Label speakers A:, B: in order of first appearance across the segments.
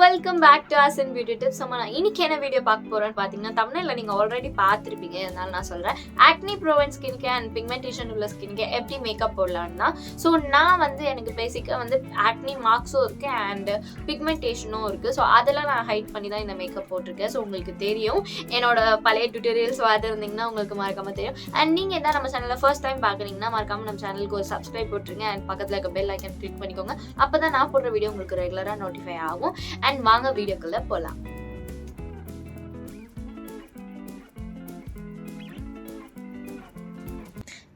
A: Welcome back to us and beauty tips. நான் இன்னைக்கு என்ன வீடியோ பார்க்க போறேன்னு பார்த்தீங்கன்னா, தமிழ்ல நீங்க ஆல்ரெடி பார்த்துருப்பீங்க. அதனால நான் சொல்றேன், acne prone skin care and pigmentation உள்ள ஸ்கின் கேர் எப்படி மேக்கப் போடலாம்னா. ஸோ நான் எனக்கு பேசிக்காக ஆக்னி மார்க்ஸும் இருக்கு அண்ட் பிக்மெண்டேஷனும் இருக்கு. ஸோ அதெல்லாம் நான் ஹைட் பண்ணி தான் இந்த மேக்கப் போட்டிருக்கேன். ஸோ உங்களுக்கு தெரியும், என்னோட பழைய டியூட்டோரியல்ஸ் பார்த்துருந்தீங்கன்னா உங்களுக்கு மறக்காம தெரியும். அண்ட் நீங்க என்ன நம்ம சேனலில் ஃபர்ஸ்ட் டைம் பார்க்குறீங்கன்னா மறக்காம நம்ம சேனலுக்கு ஒரு சப்ஸ்கிரைப் போட்டுருங்க அண்ட் பக்கத்தில் இருக்க பெல் ஐக்கன் கிளிக் பண்ணிக்கோங்க. அப்பதான் நான் போடுற வீடியோ உங்களுக்கு ரெகுலராக நோட்டிஃபை ஆகும். அண்ட் வாங்க வீடியோக்குள்ள போலாம்.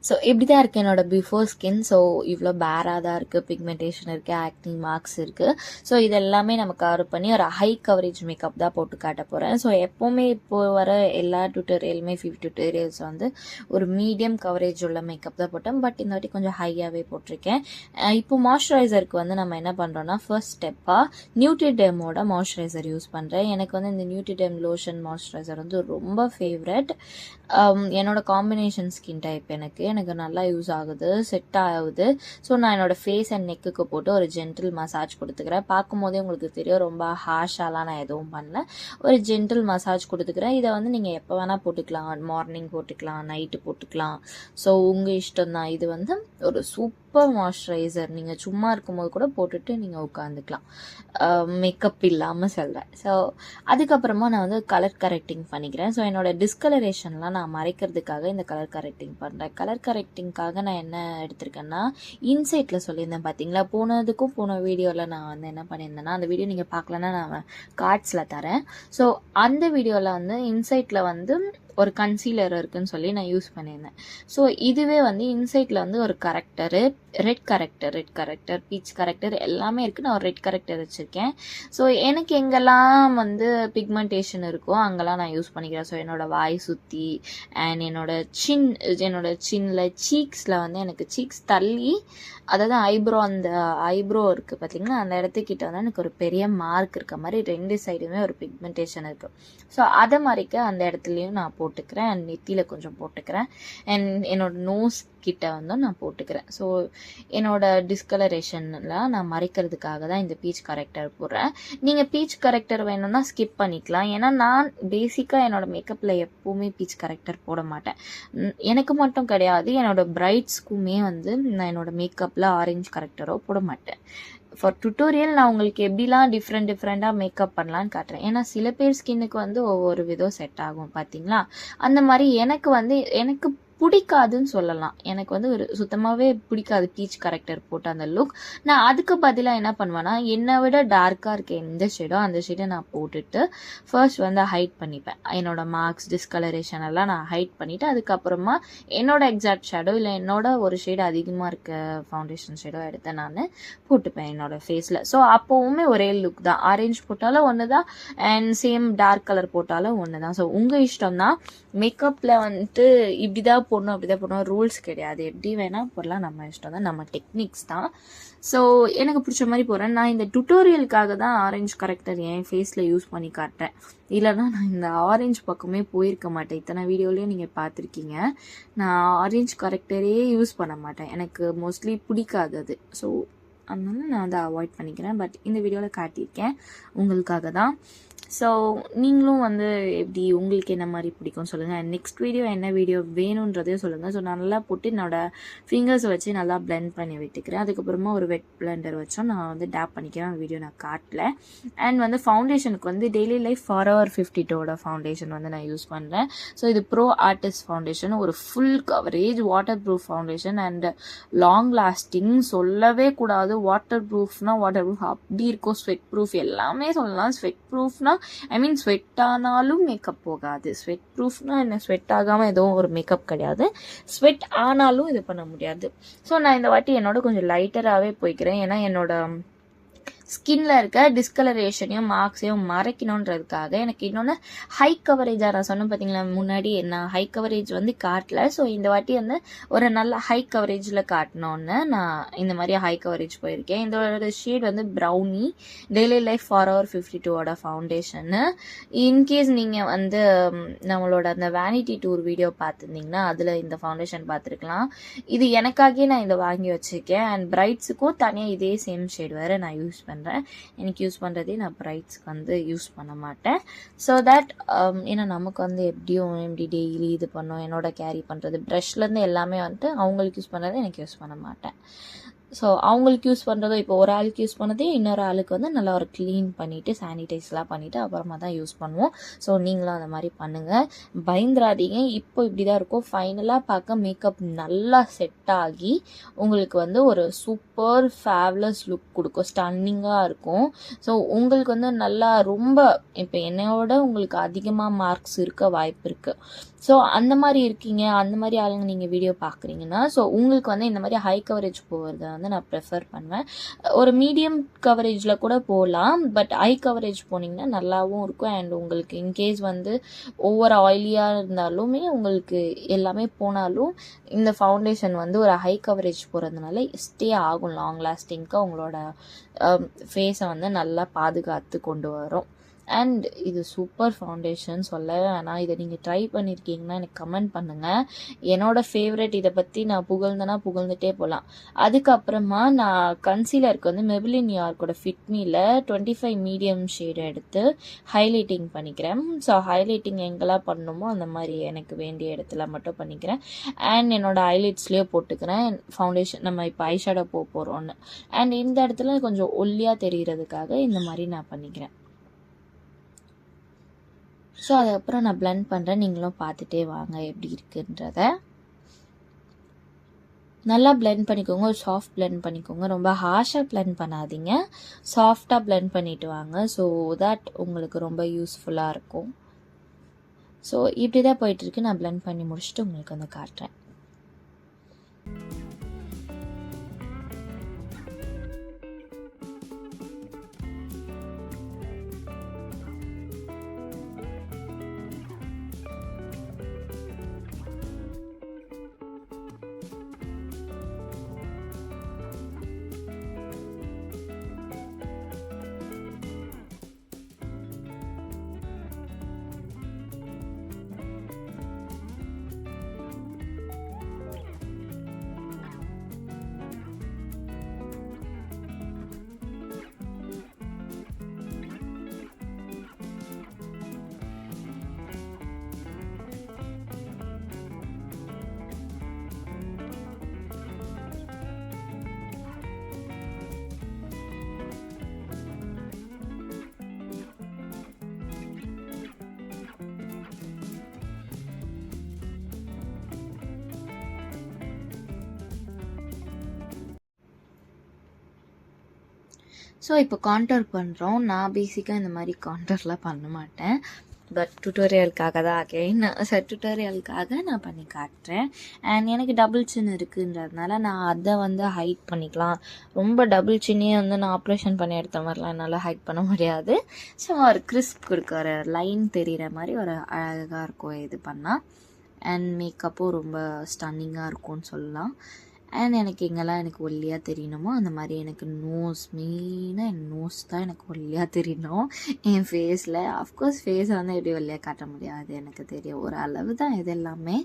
A: ஸோ இப்படி தான் இருக்குது என்னோட பிஃபோர் ஸ்கின். ஸோ இவ்வளோ பேராக தான் இருக்குது, பிக்மெண்டேஷன் இருக்குது, ஆக்னி மார்க்ஸ் இருக்குது. ஸோ இது எல்லாமே நம்ம கவர் பண்ணி ஒரு ஹை கவரேஜ் மேக்கப் தான் போட்டு காட்ட போகிறேன். ஸோ எப்போவுமே இப்போ வர எல்லா டியூட்டோரியலுமே டியூட்டோரியல்ஸ் ஒரு மீடியம் கவரேஜ் உள்ள மேக்கப் தான் போட்டேன். பட் இந்த வாட்டி கொஞ்சம் ஹையாகவே போட்டிருக்கேன். இப்போ மாய்ஸ்சரைசருக்கு நம்ம என்ன பண்ணுறோன்னா, ஃபர்ஸ்ட் ஸ்டெப்பாக நியூட்ரிடெர்மோட மாய்ஸ்சரைசர் யூஸ் பண்ணுறேன். எனக்கு இந்த நியூட்ரிடெர்ம் லோஷன் மாய்ஸ்சரைசர் ரொம்ப ஃபேவரட். என்னோட காம்பினேஷன் ஸ்கின் டைப் எனக்கு நல்லா யூஸ் ஆகுது, செட் ஆகுது. ஸோ நான் என்னோட ஃபேஸ் அண்ட் நெக்குக்கு போட்டு ஒரு ஜென்டில் மசாஜ் கொடுத்துக்கிறேன். பார்க்கும் போதே உங்களுக்கு தெரியும், ரொம்ப ஹார்ஷாலாம் நான் எதுவும் பண்ணல. ஒரு ஜென்டில் மசாஜ் கொடுத்துக்கிறேன். இதை நீங்கள் எப்போ வேணால் போட்டுக்கலாம், மார்னிங் போட்டுக்கலாம், நைட்டு போட்டுக்கலாம். ஸோ உங்கள் இஷ்டம் தான். இது ஒரு சூப்பர் மாய்ஸ்சரைசர். நீங்கள் சும்மா இருக்கும்போது கூட போட்டுட்டு நீங்கள் உட்காந்துக்கலாம், மேக்கப் இல்லாமல் சொல்கிறேன். ஸோ அதுக்கப்புறமா நான் கலர் கரெக்டிங் பண்ணிக்கிறேன். ஸோ என்னோட டிஸ்கலரேஷன்லாம் நான் மறைக்கிறதுக்காக இந்த கலர் கரெக்டிங் பண்ணுறேன். கலர் கரெக்டிங்காக நான் என்ன எடுத்திருக்கேன்னா, இன்சைட்டில் சொல்லியிருந்தேன் பார்த்தீங்களா, போன வீடியோவில் நான் என்ன பண்ணியிருந்தேன்னா, அந்த வீடியோ நீங்கள் பார்க்கலன்னா நான் கார்ட்ஸில் தரேன். ஸோ அந்த வீடியோவில் இன்சைட்டில் ஒரு கன்சீலர் இருக்குன்னு சொல்லி நான் யூஸ் பண்ணியிருந்தேன். ஸோ இதுவே இன்சைட்டில் ஒரு கரெக்டரு, ரெட் கரெக்டர், பீச் கரெக்டர் எல்லாமே இருக்குது. நான் ஒரு ரெட் கரெக்டர் வச்சுருக்கேன். ஸோ எனக்கு எங்கெல்லாம் பிக்மெண்டேஷன் இருக்கோ அங்கெல்லாம் நான் யூஸ் பண்ணிக்கிறேன். ஸோ என்னோட வாய் சுற்றி அண்ட் என்னோட சின்னில் சீக்ஸில் எனக்கு சீக்ஸ் தள்ளி, அதாவது அந்த ஐப்ரோ இருக்குது பார்த்தீங்கன்னா, அந்த இடத்துக்கிட்ட எனக்கு ஒரு பெரிய மார்க் இருக்க மாதிரி ரெண்டு சைடுமே ஒரு பிக்மெண்டேஷன் இருக்குது. ஸோ அதை மாதிரிக்க அந்த இடத்துலையும் நான் போட்டுக்கிறேன். அண்ட் நெத்தியில் கொஞ்சம் போட்டுக்கிறேன். அண்ட் என்னோட நோஸ் கிட்ட நான் போட்டுக்கிறேன். ஸோ என்னோட டிஸ்கலரேஷனில் நான் மறைக்கிறதுக்காக தான் இந்த பீச் கரெக்டர் போடுறேன். நீங்கள் பீச் கரெக்டர் வேணும்னா ஸ்கிப் பண்ணிக்கலாம். ஏன்னா நான் பேசிக்காக என்னோட மேக்கப்பில் எப்போவுமே பீச் கரெக்டர் போட மாட்டேன். எனக்கு மட்டும் கிடையாது, என்னோட பிரைட்ஸ்க்குமே நான் என்னோட மேக்கப்பில் ஆரஞ்சு கரெக்டரோ போட மாட்டேன். ஃபார் டுட்டோரியல் நான் உங்களுக்கு எப்படிலாம் டிஃப்ரெண்ட்டாக மேக்கப் பண்ணலான்னு காட்டுறேன். ஏன்னா சில பேர் ஸ்கின்னுக்கு ஒவ்வொரு விதம் செட் ஆகும் பார்த்தீங்களா. அந்த மாதிரி எனக்கு பிடிக்காதுன்னு சொல்லலாம். எனக்கு ஒரு சுத்தமாகவே பிடிக்காது பீச் கரெக்டர் போட்டு அந்த லுக். நான் அதுக்கு பதிலாக என்ன பண்ணுவேன்னா, என்னை விட டார்க்காக இருக்க எந்த ஷேடோ அந்த ஷேடை நான் போட்டுட்டு ஃபர்ஸ்ட் ஹைட் பண்ணிப்பேன். என்னோட மார்க்ஸ், டிஸ்கலரேஷன் எல்லாம் நான் ஹைட் பண்ணிவிட்டு அதுக்கப்புறமா என்னோட எக்ஸாக்ட் ஷேடோ இல்லை என்னோட ஒரு ஷேடு அதிகமாக இருக்க ஃபவுண்டேஷன் ஷேடோ எடுத்து நான் போட்டுப்பேன் என்னோட ஃபேஸில். ஸோ அப்போவுமே ஒரே லுக் தான். ஆரஞ்சு போட்டாலும் ஒன்று தான் அண்ட் சேம் டார்க் கலர் போட்டாலும் ஒன்று தான். ஸோ உங்கள் இஷ்டம் தான். மேக்கப்பில் இப்படி தான் போடணும், அப்படி தான் போடணும், ரூல்ஸ் கிடையாது. எப்படி வேணால் போடலாம், நம்ம இஷ்டம் தான், நம்ம டெக்னிக்ஸ் தான். ஸோ எனக்கு பிடிச்ச மாதிரி போடுறேன். நான் இந்த டுட்டோரியலுக்காக தான் ஆரஞ்சு கரெக்டர் என் ஃபேஸில் யூஸ் பண்ணி காட்டுறேன். இல்லைனா நான் இந்த ஆரஞ்சு பக்கமே போயிருக்க மாட்டேன். இத்தனை வீடியோலேயும் நீங்கள் பார்த்துருக்கீங்க, நான் ஆரஞ்சு கரெக்டரே யூஸ் பண்ண மாட்டேன். எனக்கு மோஸ்ட்லி பிடிக்காது அது. ஸோ அதனால நான் அவாய்ட் பண்ணிக்கிறேன். பட் இந்த வீடியோவில் காட்டியிருக்கேன் உங்களுக்காக தான். ஸோ நீங்களும் எப்படி உங்களுக்கு என்ன மாதிரி பிடிக்கும் சொல்லுங்கள். நெக்ஸ்ட் வீடியோ என்ன வீடியோ வேணுன்றதையும் சொல்லுங்கள். ஸோ நல்லா போட்டு என்னோடய ஃபிங்கர்ஸை வச்சு நல்லா பிளெண்ட் பண்ணி விட்டுக்கிறேன். அதுக்கப்புறமா ஒரு வெட் பிளெண்டர் வச்சோம் நான் டேப் பண்ணிக்கிறேன். வீடியோ நான் காட்டல. அண்ட் ஃபவுண்டேஷனுக்கு டெய்லி லைஃப் ஃபார்எவர் 52 ஃபவுண்டேஷன் நான் யூஸ் பண்ணுறேன். ஸோ இது ப்ரோ ஆர்டிஸ்ட் ஃபவுண்டேஷன், ஒரு full coverage waterproof foundation and long lasting. சொல்லவே கூடாது, வாட்டர் ப்ரூஃப்னா வாட்டர் ப்ரூஃப் அப்படி இருக்கும். ஸ்வெட் ப்ரூஃப் எல்லாமே சொல்லலாம். ஸ்வெட் ப்ரூஃப்னா ஸ்வெட் ஆனாலும் மேக்கப் போகாது. ஸ்வெட் ப்ரூஃப்னா என்ன, ஸ்வெட் ஆகாமல் எதுவும் ஒரு மேக்கப் கிடையாது. ஸ்வெட் ஆனாலும் இது பண்ண முடியாது. ஸோ நான் இந்த வாட்டி என்னோட கொஞ்சம் லைட்டராகவே போய்க்கிறேன். ஏன்னா என்னோட ஸ்கின்ல இருக்க டிஸ்கலரேஷனையும் மார்க்ஸையும் மறைக்கணுன்றதுக்காக. எனக்கு இன்னொன்று ஹை கவரேஜாக நான் சொன்னேன் பார்த்தீங்களா முன்னாடி, நான் ஹை கவரேஜ் காட்டல. ஸோ இந்த வாட்டி ஒரு நல்ல ஹை கவரேஜில் காட்டணுன்னு நான் இந்த மாதிரி ஹை கவரேஜ் போயிருக்கேன். இதோட shade brownie, daily life forever 52 foundation. In case நீங்கள் நம்மளோட அந்த வேனிட்டி டூர் வீடியோ பார்த்துருந்தீங்கன்னா அதில் இந்த ஃபவுண்டேஷன் பார்த்துருக்கலாம். இது எனக்காகவே நான் இதை வாங்கி வச்சுருக்கேன். அண்ட் பிரைட்ஸுக்கும் தனியாக இதே சேம் ஷேட் வேறு நான் யூஸ் பண்ணேன். பண்ணுறேன். எனக்கு யூஸ் பண்ணுறதே நான் பிரைட்ஸ்க்கு வந்து யூஸ் பண்ண மாட்டேன். ஸோ தட் ஏன்னா நமக்கு வந்து எப்படி டெய்லி இது பண்ணோம், என்னோட கேரி பண்ணுறது ப்ரஷ்லேருந்து எல்லாமே வந்துட்டு அவங்களுக்கு யூஸ் பண்ணுறது எனக்கு யூஸ் பண்ண மாட்டேன். ஸோ அவங்களுக்கு யூஸ் பண்ணுறதோ இப்போ ஒரு ஆளுக்கு யூஸ் பண்ணதே இன்னொரு ஆளுக்கு வந்து நல்லா ஒரு க்ளீன் பண்ணிவிட்டு சானிடைஸ்லாம் பண்ணிவிட்டு அப்புறமா தான் யூஸ் பண்ணுவோம். ஸோ நீங்களும் அந்த மாதிரி பண்ணுங்கள், பயந்துராதீங்க. இப்போ இப்படி தான் இருக்கும். ஃபைனலாக பார்க்க மேக்கப் நல்லா செட் ஆகி உங்களுக்கு வந்து ஒரு சூப்பர் ஃபேவலஸ் லுக் கொடுக்கும், ஸ்டன்னிங்காக இருக்கும். ஸோ உங்களுக்கு வந்து நல்லா ரொம்ப இப்போ என்னையோட உங்களுக்கு அதிகமாக மார்க்ஸ் இருக்க வாய்ப்பு இருக்குது. ஸோ அந்த மாதிரி இருக்கீங்க, அந்த மாதிரி ஆளுங்க நீங்கள் வீடியோ பார்க்குறீங்கன்னா ஸோ உங்களுக்கு வந்து இந்த மாதிரி ஹை கவரேஜ் போகிறத வந்து நான் ப்ரிஃபர் பண்ணுவேன். ஒரு மீடியம் கவரேஜில் கூட போகலாம், பட் ஹை கவரேஜ் போனீங்கன்னா நல்லாவும் இருக்கும். அண்ட் உங்களுக்கு இன்கேஸ் வந்து ஓவர் ஆயிலியாக இருந்தாலுமே உங்களுக்கு எல்லாமே போனாலும் இந்த ஃபவுண்டேஷன் வந்து ஒரு ஹை கவரேஜ் போகிறதுனால ஸ்டே ஆகும், லாங் லாஸ்டிங்க்கு உங்களோட ஃபேஸை வந்து நல்லா பாதுகாத்து கொண்டு வரும். அண்ட் இது சூப்பர் ஃபவுண்டேஷன் சொல்லவே வேணாம். இதை நீங்கள் ட்ரை பண்ணியிருக்கீங்கன்னா எனக்கு கமெண்ட் பண்ணுங்கள். என்னோடய ஃபேவரட், இதை பற்றி நான் புகழ்ந்துட்டே போகலாம். அதுக்கப்புறமா நான் கன்சீலருக்கு வந்து மெபிலின் நியூயார்க்கோட ஃபிட்மியில் 25 மீடியம் ஷேடு எடுத்து ஹைலைட்டிங் பண்ணிக்கிறேன். ஸோ ஹைலைட்டிங் எங்கெல்லாம் பண்ணணுமோ அந்த மாதிரி எனக்கு வேண்டிய இடத்துல மட்டும் பண்ணிக்கிறேன். அண்ட் என்னோடய ஹைலைட்ஸ்லேயே போட்டுக்கிறேன் ஃபவுண்டேஷன் நம்ம இப்போ ஐஷேடோ போகிறோன்னு. அண்ட் இந்த இடத்துல கொஞ்சம் ஒல்லியாக தெரிகிறதுக்காக இந்த மாதிரி நான் பண்ணிக்கிறேன். ஸோ அதுக்கப்புறம் நான் பிளெண்ட் பண்ணுறேன், நீங்களும் பார்த்துட்டே வாங்க எப்படி இருக்குன்றத. நல்லா பிளெண்ட் பண்ணிக்கோங்க, ஒரு சாஃப்ட் பிளெண்ட் பண்ணிக்கோங்க, ரொம்ப ஹார்ஷாக பிளெண்ட் பண்ணாதீங்க, சாஃப்டாக பிளெண்ட் பண்ணிட்டு வாங்க. ஸோ தட் உங்களுக்கு ரொம்ப யூஸ்ஃபுல்லாக இருக்கும். ஸோ இப்படி தான் போயிட்டுருக்கு. நான் பிளெண்ட் பண்ணி முடிச்சுட்டு உங்களுக்கு வந்து காட்டுறேன். ஸோ இப்போ கான்டோர் பண்ணுறோம். நான் பேசிக்காக இந்த மாதிரி கான்டோர்லாம் பண்ண மாட்டேன், பட் டுட்டோரியலுக்காக தான் டுட்டோரியலுக்காக நான் பண்ணி காட்டுறேன். அண்ட் எனக்கு டபுள் சின் இருக்குன்றதுனால நான் அதை வந்து ஹைட் பண்ணிக்கலாம். ரொம்ப டபுள் சின்னே வந்து நான் ஆப்ரேஷன் பண்ணி எடுத்த மாதிரிலாம் என்னால் ஹைட் பண்ண முடியாது. ஸோ ஒரு கிறிஸ்ப் கொடுக்க ஒரு லைன் தெரிகிற மாதிரி ஒரு அழகாக இருக்கும் இது பண்ணால். அண்ட் மேக்கப்பும் ரொம்ப ஸ்டன்னிங்காக இருக்கும்னு சொல்லலாம். அண்ட் எனக்கு எங்கெல்லாம் எனக்கு ஒல்லியாக தெரியணுமோ அந்த மாதிரி எனக்கு மெயினாக என் நோஸ் தான் எனக்கு ஒல்லியாக தெரியணும் என் ஃபேஸில். அஃப்கோர்ஸ் ஃபேஸை வந்து எப்படி ஒல்லியாக காட்ட முடியாது, எனக்கு தெரியும், ஒரு அளவு தான் இது எல்லாமே.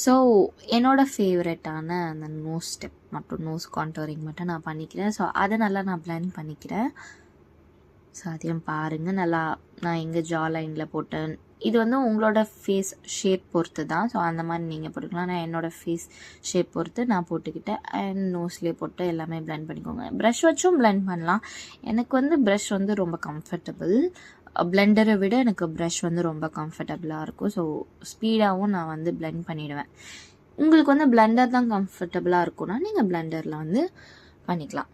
A: ஸோ என்னோடய ஃபேவரட்டான அந்த நோஸ் ஸ்டெப் மட்டும், நோஸ் கான்டோரிங் மட்டும் நான் பண்ணிக்கிறேன். ஸோ அதை நல்லா நான் பிளெண்ட் பண்ணிக்கிறேன். ஸோ அதையும் பாருங்கள். நல்லா நான் எங்கே ஜா லைனில் போட்டேன். இது வந்து உங்களோட ஃபேஸ் ஷேப் பொறுத்து தான். ஸோ அந்த மாதிரி நீங்கள் போட்டுக்கலாம். நான் என்னோடய ஃபேஸ் ஷேப் பொறுத்து நான் போட்டுக்கிட்டேன். அண்ட் நோஸ்லேயே போட்டு எல்லாமே பிளெண்ட் பண்ணிக்கோங்க. ப்ரஷ் வச்சும் பிளெண்ட் பண்ணலாம். எனக்கு வந்து ப்ரஷ் வந்து ரொம்ப கம்ஃபர்டபுள், பிளெண்டரை விட எனக்கு ப்ரஷ் வந்து ரொம்ப கம்ஃபர்டபுளாக இருக்கும். ஸோ ஸ்பீடாகவும் நான் வந்து பிளெண்ட் பண்ணிவிடுவேன். உங்களுக்கு வந்து பிளெண்டர் தான் கம்ஃபர்டபுளாக இருக்கும்னா நீங்கள் பிளெண்டரில் வந்து பண்ணிக்கலாம்.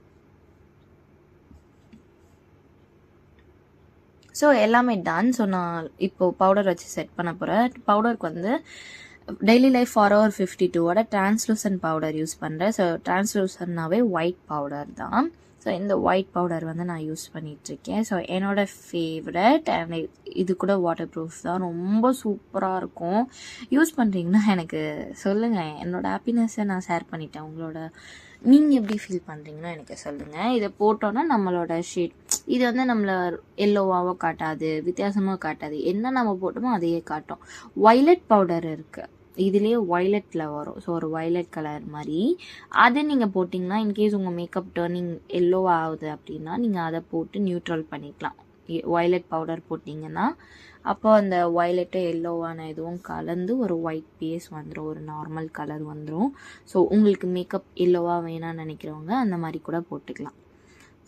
A: ஸோ எல்லாமே டன். ஸோ நான் இப்போது பவுடர் வச்சு செட் பண்ண போகிறேன். பவுடருக்கு வந்து daily life forever 52 translucent powder use பண்ணுறேன். ஸோ டிரான்ஸ்லூசன்ட்னாவே ஒயிட் பவுடர் தான். ஸோ இந்த ஒயிட் பவுடர் வந்து நான் யூஸ் பண்ணிகிட்ருக்கேன். ஸோ என்னோடய ஃபேவரட். அண்ட் இது கூட வாட்டர் ப்ரூஃப் தான், ரொம்ப சூப்பராக இருக்கும். யூஸ் பண்ணுறீங்கன்னா எனக்கு சொல்லுங்கள். என்னோடய ஹாப்பினஸ்ஸை நான் ஷேர் பண்ணிட்டேன். உங்களோட நீங்கள் எப்படி ஃபீல் பண்ணுறீங்கன்னா எனக்கு சொல்லுங்கள். இதை போட்டோன்னா நம்மளோட ஷேட் இது வந்து நம்மளை எல்லோவாவோ காட்டாது, வித்தியாசமாக காட்டாது. என்ன நம்ம போட்டோமோ அதையே காட்டும். வயலட் பவுடர் இருக்குது, இதுலேயே வயலட்டில் வரும். ஸோ ஒரு வயலட் கலர் மாதிரி அது நீங்கள் போட்டிங்கன்னா இன்கேஸ் உங்கள் மேக்கப் டர்னிங் எல்லோ ஆகுது அப்படின்னா நீங்கள் அதை போட்டு நியூட்ரல் பண்ணிக்கலாம். வயலட் பவுடர் போட்டிங்கன்னா அப்போ அந்த வயலட்டு எல்லோவான இதுவும் கலந்து ஒரு ஒயிட் பேஸ் வந்துடும், ஒரு நார்மல் கலர் வந்துடும். ஸோ உங்களுக்கு மேக்கப் எல்லோவாக வேணாம்னு நினைக்கிறவங்க அந்த மாதிரி கூட போட்டுக்கலாம்.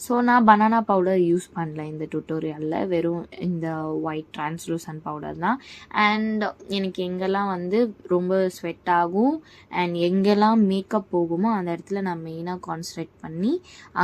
A: ஸோ நான் பனானா பவுடர் யூஸ் பண்ணல இந்த டுட்டோரியலில், வெறும் இந்த ஒயிட் ட்ரான்ஸ்லூசன்ட் பவுடர் தான். அண்ட் எனக்கு எங்கெல்லாம் வந்து ரொம்ப ஸ்வெட் ஆகும் அண்ட் எங்கெல்லாம் மேக்கப் போகுமோ அந்த இடத்துல நான் மெயினாக கான்சன்ட்ரேட் பண்ணி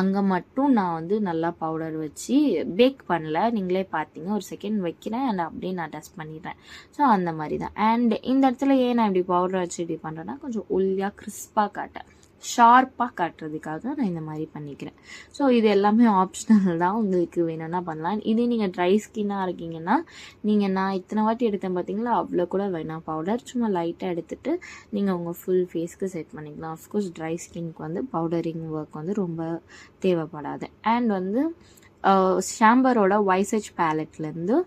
A: அங்கே மட்டும் நான் வந்து நல்லா பவுடர் வச்சு பேக் பண்ணல. நீங்களே பார்த்தீங்க, ஒரு செகண்ட் வைக்கிறேன் அண்ட் அப்படியே நான் டஸ்ட் பண்ணிடுறேன். ஸோ அந்த மாதிரி தான். அண்ட் இந்த இடத்துல ஏன் நான் இப்படி பவுடர் வச்சு இப்படி பண்ணுறேன்னா கொஞ்சம் ஒல்லியாக கிறிஸ்பாக காட்டேன், ஷார்ப்பாக காட்டுறதுக்காக நான் இந்த மாதிரி பண்ணிக்கிறேன். ஸோ இது எல்லாமே ஆப்ஷனல் தான், உங்களுக்கு வேணும்னா பண்ணலாம். இதே நீங்கள் ட்ரை ஸ்கின்னாக இருக்கீங்கன்னா நான் இத்தனை வாட்டி எடுத்தேன் பார்த்தீங்களா, அவ்வளோ கூட வேணாம் பவுடர், சும்மா லைட்டாக எடுத்துகிட்டு நீங்கள் உங்கள் ஃபுல் ஃபேஸ்க்கு செட் பண்ணிக்கலாம். ஆஃப்கோர்ஸ் ட்ரை ஸ்கின்க்கு வந்து பவுடரிங் ஒர்க் வந்து ரொம்ப தேவைப்படாது. அண்ட் வந்து ஷாம்பரோட வைசேஜ் பேலட்லேருந்து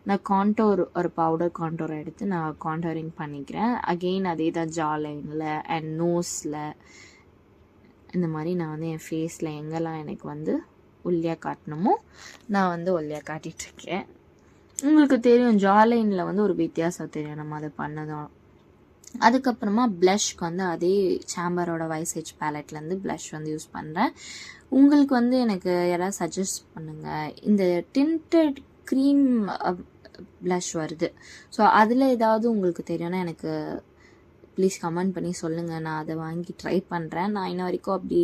A: நான் கான்டோர் ஒரு பவுடர் கான்டோரை எடுத்து நான் கான்டோரிங் பண்ணிக்கிறேன். அகெயின் அதே தான் ஜா லைனில் அண்ட் நோஸில் இந்த மாதிரி நான் வந்து என் ஃபேஸில் எங்கெல்லாம் எனக்கு வந்து ஒல்லியாக காட்டணுமோ நான் வந்து ஒல்லியாக காட்டிகிட்ருக்கேன். உங்களுக்கு தெரியும் ஜா லைனில் வந்து ஒரு வித்தியாசம் தெரியும் நம்ம அதை பண்ணதும். அதுக்கப்புறமா ப்ளஷ்க்கு வந்து அதே சாம்பரோட வைசேஜ் பேலட்லேருந்து ப்ளஷ் வந்து யூஸ் பண்ணுறேன். உங்களுக்கு வந்து எனக்கு யாராவது சஜஸ்ட் பண்ணுங்கள், இந்த டிண்டட் க்ரீம் ப்ளஷ் வருது, ஸோ அதில் ஏதாவது உங்களுக்கு தெரியும்னா எனக்கு ப்ளீஸ் கமெண்ட் பண்ணி சொல்லுங்கள், நான் அதை வாங்கி ட்ரை பண்ணுறேன். நான் இன்ன வரைக்கும் அப்படி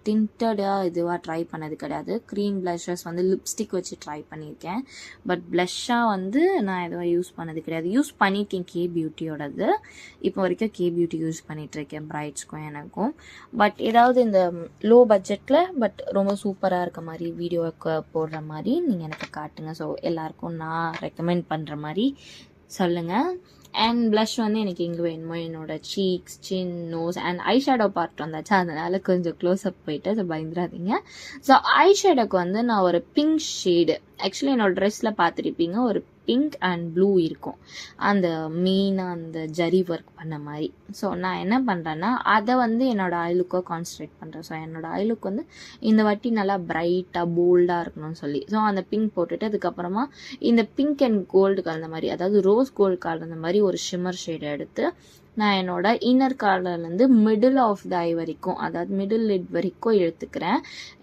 A: டிண்டடாக இதுவாக ட்ரை பண்ணது கிடையாது. க்ரீம் ப்ளஷஸ் வந்து லிப்ஸ்டிக் வச்சு ட்ரை பண்ணியிருக்கேன், பட் ப்ளஷ்ஷாக வந்து நான் எதுவும் யூஸ் பண்ணது கிடையாது. யூஸ் பண்ணியிருக்கேன் கே பியூட்டியோடது, இப்போ வரைக்கும் கே பியூட்டி யூஸ் பண்ணிகிட்ருக்கேன் பிரைட்ஸ்க்கும் எனக்கும். பட் ஏதாவது இந்த லோ பட்ஜெட்டில் பட் ரொம்ப சூப்பராக இருக்க மாதிரி வீடியோவுக்கு போடுற மாதிரி நீங்கள் எனக்கு காட்டுங்க. ஸோ எல்லாருக்கும் நான் ரெக்கமெண்ட் பண்ணுற மாதிரி சொல்லுங்கள். அண்ட் ப்ளஷ் வந்து எனக்கு எங்கே வேணுமோ என்னோடய cheeks, chin, nose and eye shadow part வந்தாச்சு, அதனால் கொஞ்சம் க்ளோஸ்அப் போயிட்டு அதை பயந்துடாதீங்க. ஸோ ஐ ஷேடோக்கு வந்து நான் ஒரு பிங்க் ஷேடு, ஆக்சுவலி என்னோடய ட்ரெஸ்ஸில் பார்த்துருப்பீங்க ஒரு பிங்க் அண்ட் ப்ளூ இருக்கும், அந்த மெயினாக அந்த ஜரி ஒர்க் பண்ண மாதிரி. ஸோ நான் என்ன பண்ணுறேன்னா அதை வந்து என்னோடய ஐலுக்கோ கான்சன்ட்ரேட் பண்ணுறேன். ஸோ என்னோடய ஐலுக்கு வந்து இந்த வாட்டி நல்லா பிரைட்டாக போல்டாக இருக்கணும்னு சொல்லி ஸோ அந்த பிங்க் போட்டுட்டு அதுக்கப்புறமா இந்த பிங்க் அண்ட் கோல்டு கலந்த மாதிரி, அதாவது ரோஸ் கோல்டு கலந்த மாதிரி ஒரு ஷிம்மர் ஷேடை எடுத்து நான் என்னோட இன்னர் கார்னர்லேருந்து மிடில் ஆஃப் த ஐ வரைக்கும், அதாவது மிடில் லிட் வரைக்கும் இழுத்துக்கிறேன்.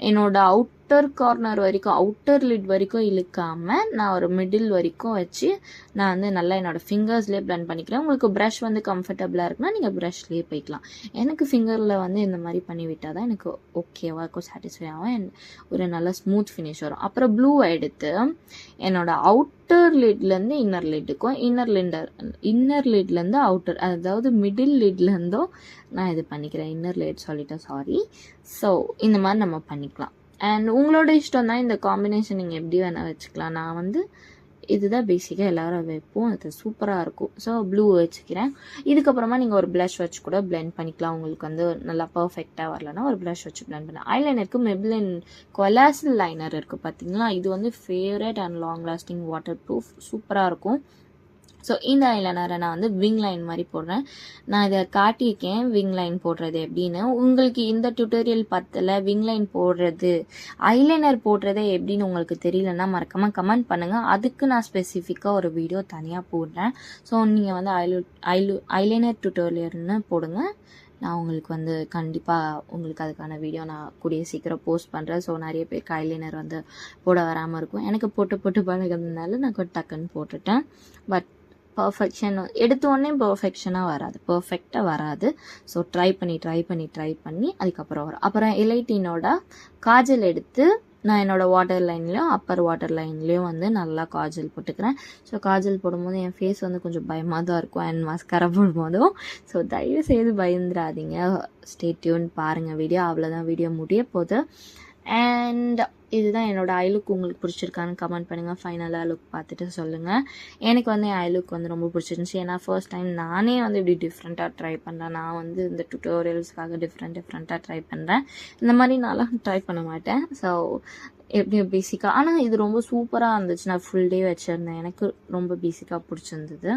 A: என்னோட அவுட்டர் கார்னர் வரைக்கும், அவுட்டர் லிட் வரைக்கும் இழுக்காமல் நான் ஒரு மிடில் வரைக்கும் வச்சு நான் வந்து நல்லா என்னோடய ஃபிங்கர்ஸ்லேயே பிளெண்ட் பண்ணிக்கிறேன். உங்களுக்கு ப்ரஷ் வந்து கம்ஃபர்டபுளாக இருக்குன்னா நீங்கள் ப்ரஷ்லேயே போய்க்கலாம். எனக்கு ஃபிங்கரில் வந்து இந்த மாதிரி பண்ணி விட்டால் தான் எனக்கு ஓகேவாக இருக்கும், சாட்டிஸ்ஃபை ஆகும், ஒரு நல்ல ஸ்மூத் ஃபினிஷ் வரும். அப்புறம் ப்ளூ எடுத்து என்னோடய அவுட்டர் லிட்லேருந்து இன்னர் லிட்டுக்கும், இன்னர் லிட்லேருந்து அவுட்டர், அதாவது மிடில் லிட்லேருந்தோ நான் இது பண்ணிக்கிறேன். இன்னர் லிட் சொல்லிட்டேன், சாரி. ஸோ இந்த மாதிரி நம்ம பண்ணிக்கலாம். அண்ட் உங்களோட இஷ்டம் தான், இந்த காம்பினேஷன் நீங்கள் எப்படி வேணால் வச்சுக்கலாம். நான் வந்து இதுதான் பேசிக்காக எல்லோரும் வைப்போம், அது சூப்பராக இருக்கும். ஸோ ப்ளூ வச்சுக்கிறேன். இதுக்கப்புறமா நீங்கள் ஒரு ப்ளஷ் வச்சு கூட பிளெண்ட் பண்ணிக்கலாம். உங்களுக்கு வந்து நல்லா பர்ஃபெக்டாக வரலன்னா ஒரு ப்ளஷ் வச்சு பிளெண்ட் பண்ணலாம். ஐலைனருக்கு மெப்ளின் கொலாசல் லைனர் இருக்குது பார்த்தீங்களா, இது வந்து favourite and long lasting water proof, சூப்பராக இருக்கும். ஸோ இந்த ஐலைனரை நான் வந்து விங் லைன் மாதிரி போடுறேன். நான் இதை காட்டியிருக்கேன் விங் லைன் போடுறது எப்படின்னு. உங்களுக்கு இந்த டியூட்டோரியல் பத்தில் விங் லைன் போடுறது, ஐலைனர் போடுறதே எப்படின்னு உங்களுக்கு தெரியலன்னா மறக்காமல் கமெண்ட் பண்ணுங்கள், அதுக்கு நான் ஸ்பெசிஃபிக்காக ஒரு வீடியோ தனியாக போடுறேன். ஸோ நீங்கள் வந்து ஐலைனர் டியூட்டோரியல்னு போடுங்க, நான் உங்களுக்கு வந்து கண்டிப்பாக உங்களுக்கு அதுக்கான வீடியோ நான் கூடிய சீக்கிரம் போஸ்ட் பண்ணுறேன். ஸோ நிறைய பேருக்கு ஐலைனர் வந்து போட வராமல் இருக்கும், எனக்கு போட்டு பழகிறதுனால நான் டக்குன்னு போட்டுட்டேன். பட் பர்ஃபெக்ஷன் எடுத்தோடனே பர்ஃபெக்டாக வராது. ஸோ ட்ரை பண்ணி அதுக்கப்புறம் வரும். அப்புறம் எலைட்டினோட காஜல் எடுத்து நான் என்னோடய வாட்டர் லைன்லேயும் அப்பர் வாட்டர் லைன்லேயும் வந்து நல்லா காஜல் போட்டுக்கிறேன். ஸோ காஜல் போடும்போது என் ஃபேஸ் வந்து கொஞ்சம் பயமாக தான் இருக்கும் அண்ட் மஸ்காரா போடும்போதும். ஸோ தயவு செய்து பயந்துடாதீங்க, ஸ்டே டியூன் பாருங்கள் வீடியோ, அவ்வளோதான், வீடியோ முடிய போகுது. அண்ட் இதுதான் என்னோடய ஐ லுக். உங்களுக்கு பிடிச்சிருக்கான்னு கமெண்ட் பண்ணுங்கள், ஃபைனலாக லுக் பார்த்துட்டு சொல்லுங்கள். எனக்கு வந்து என் ஐ லுக் வந்து ரொம்ப பிடிச்சிருந்துச்சி. ஏன்னா ஃபர்ஸ்ட் டைம் நானே வந்து இப்படி டிஃப்ரெண்ட்டாக ட்ரை பண்ணுறேன். நான் வந்து இந்த டியூட்டோரியல்ஸ்க்காக டிஃப்ரெண்ட்டாக ட்ரை பண்ணுறேன். இந்த மாதிரி நான்லாம் ட்ரை பண்ண மாட்டேன். ஸோ எப்படியும் பேசிக்காக, ஆனால் இது ரொம்ப சூப்பராக இருந்துச்சு. நான் ஃபுல் டே வச்சுருந்தேன், எனக்கு ரொம்ப பேசிக்காக பிடிச்சிருந்தது.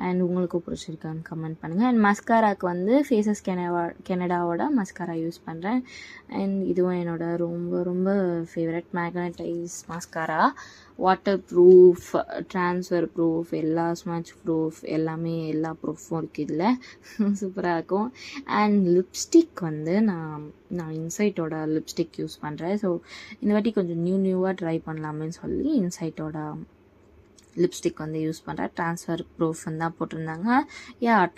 A: அண்ட் உங்களுக்கு பிடிச்சிருக்கான்னு கமெண்ட் பண்ணுங்கள். அண்ட் மஸ்காராக்கு வந்து ஃபேஸஸ் கெனடாவோட மஸ்காரா யூஸ் பண்ணுறேன். அண்ட் இதுவும் என்னோட ரொம்ப ரொம்ப favourite magnetise mascara. Water proof, transfer proof, எல்லா ஸ்மட்ச் ப்ரூஃப், எல்லாமே எல்லா ப்ரூஃபும் இருக்குது இதில். சூப்பராக இருக்கும். அண்ட் லிப்ஸ்டிக் வந்து நான் இன்சைட்டோட லிப்ஸ்டிக் யூஸ் பண்ணுறேன். ஸோ இந்த வாட்டி கொஞ்சம் நியூவாக ட்ரை பண்ணலாமேன்னு சொல்லி இன்சைட்டோட லிப்ஸ்டிக் வந்து யூஸ் பண்ணுறேன். ட்ரான்ஸ்ஃபர் ப்ரூஃப்னு தான் போட்டிருந்தாங்க.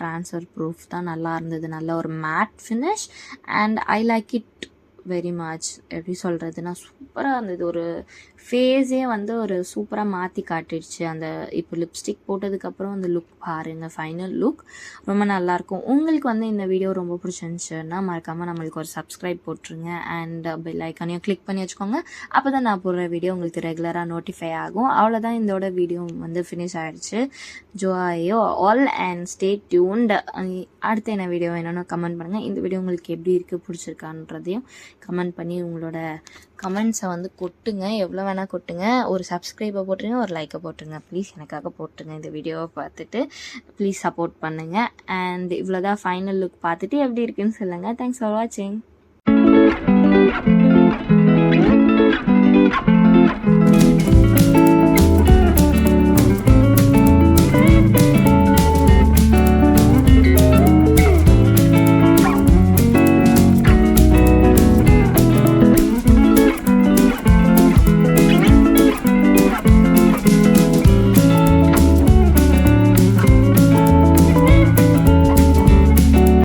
A: ட்ரான்ஸ்ஃபர் ப்ரூஃப் தான் நல்லா இருந்தது. நல்ல ஒரு matte finish and I like it very much. எப்படி சொல்கிறதுனா சூப்பராக இருந்தது. ஒரு ஃபேஸே வந்து ஒரு சூப்பராக மாற்றி காட்டிடுச்சு. அந்த இப்போ லிப்ஸ்டிக் போட்டதுக்கப்புறம் அந்த லுக் பாருங்கள், ஃபைனல் லுக் ரொம்ப நல்லாயிருக்கும். உங்களுக்கு வந்து இந்த வீடியோ ரொம்ப பிடிச்சிருந்துச்சுன்னா மறக்காமல் நம்மளுக்கு ஒரு சப்ஸ்கிரைப் போட்டுருங்க. அண்ட் பெல் ஐக்கானையும் கிளிக் பண்ணி வச்சுக்கோங்க. அப்போ தான் நான் போடுற வீடியோ உங்களுக்கு ரெகுலராக நோட்டிஃபை ஆகும். அவ்வளோதான், இதோட வீடியோ வந்து ஃபினிஷ் ஆகிடுச்சு. ஜோயோ ஆல் அண்ட் ஸ்டே டியூன்ட். அடுத்து என்ன வீடியோ வேணும்னு கமெண்ட் பண்ணுங்கள். இந்த வீடியோ உங்களுக்கு எப்படி இருக்குது, பிடிச்சிருக்கான்றதையும் கமெண்ட் பண்ணி உங்களோட கமெண்ட்ஸை வந்து கொட்டுங்க. எவ்வளோ வேணால் கொட்டுங்க. ஒரு சப்ஸ்கிரைபை போட்டுருங்க, ஒரு லைக்கை போட்டுருங்க. ப்ளீஸ் எனக்காக போட்டுருங்க. இந்த வீடியோவை பார்த்துட்டு ப்ளீஸ் சப்போர்ட் பண்ணுங்கள். அண்ட் இவ்வளோதான், ஃபைனல் லுக் பார்த்துட்டு எப்படி இருக்குன்னு சொல்லுங்கள். தேங்க்ஸ் ஃபார் வாட்சிங்.